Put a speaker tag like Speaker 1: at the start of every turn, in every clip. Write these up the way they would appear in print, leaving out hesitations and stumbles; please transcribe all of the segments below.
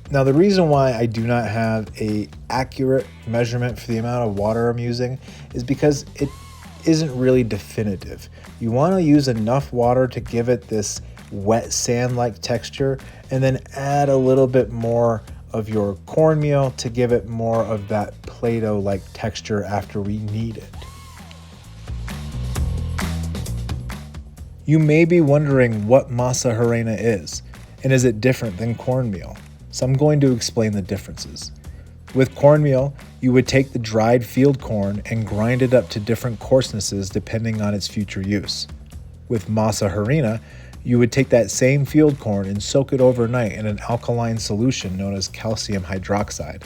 Speaker 1: Now, the reason why I do not have a accurate measurement for the amount of water I'm using is because it isn't really definitive. You want to use enough water to give it this wet sand-like texture, and then add a little bit more of your cornmeal to give it more of that Play-Doh-like texture after we knead it. You may be wondering what masa harina is, and is it different than cornmeal? So I'm going to explain the differences. With cornmeal, you would take the dried field corn and grind it up to different coarsenesses depending on its future use. With masa harina, you would take that same field corn and soak it overnight in an alkaline solution known as calcium hydroxide.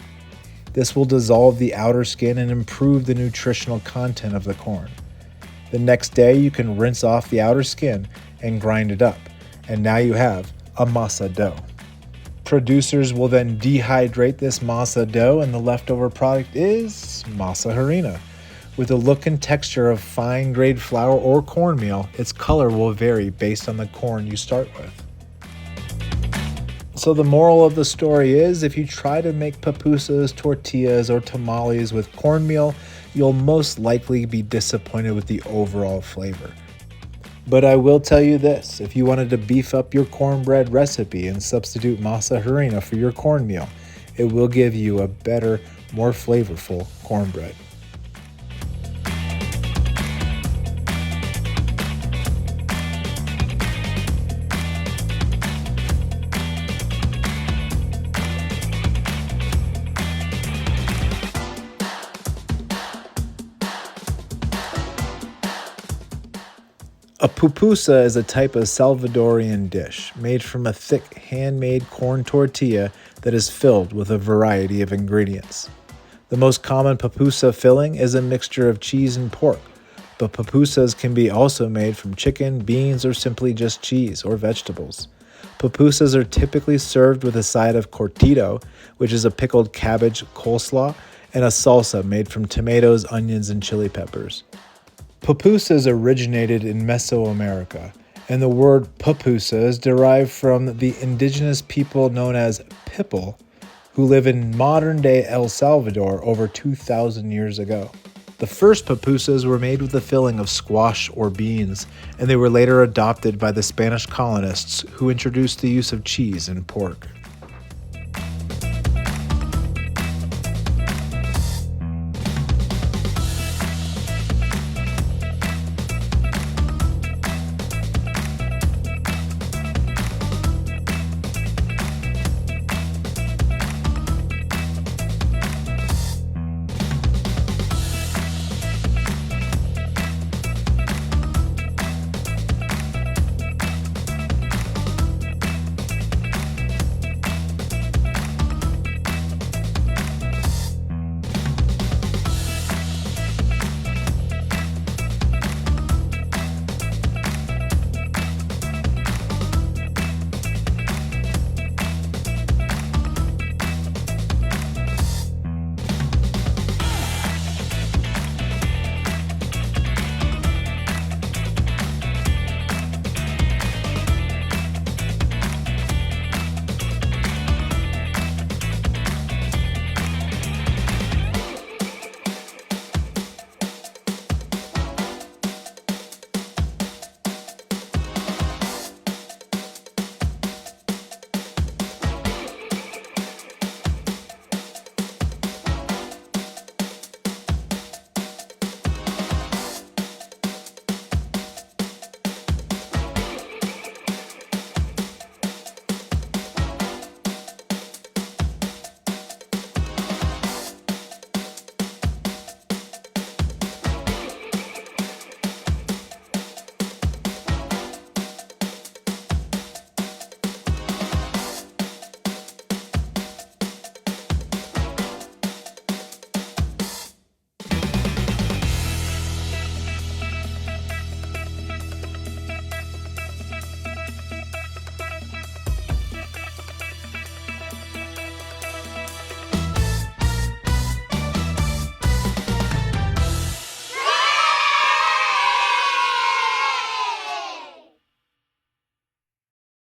Speaker 1: This will dissolve the outer skin and improve the nutritional content of the corn. The next day, you can rinse off the outer skin and grind it up, and now you have a masa dough. Producers will then dehydrate this masa dough, and the leftover product is masa harina. With the look and texture of fine-grade flour or cornmeal, its color will vary based on the corn you start with. So the moral of the story is, if you try to make pupusas, tortillas, or tamales with cornmeal, you'll most likely be disappointed with the overall flavor. But I will tell you this, if you wanted to beef up your cornbread recipe and substitute masa harina for your cornmeal, it will give you a better, more flavorful cornbread. A pupusa is a type of Salvadorian dish made from a thick handmade corn tortilla that is filled with a variety of ingredients. The most common pupusa filling is a mixture of cheese and pork, but pupusas can be also made from chicken, beans, or simply just cheese or vegetables. Pupusas are typically served with a side of cortito, which is a pickled cabbage coleslaw, and a salsa made from tomatoes, onions, and chili peppers. Pupusas originated in Mesoamerica, and the word pupusa is derived from the indigenous people known as Pipil, who live in modern-day El Salvador over 2,000 years ago. The first pupusas were made with the filling of squash or beans, and they were later adopted by the Spanish colonists who introduced the use of cheese and pork.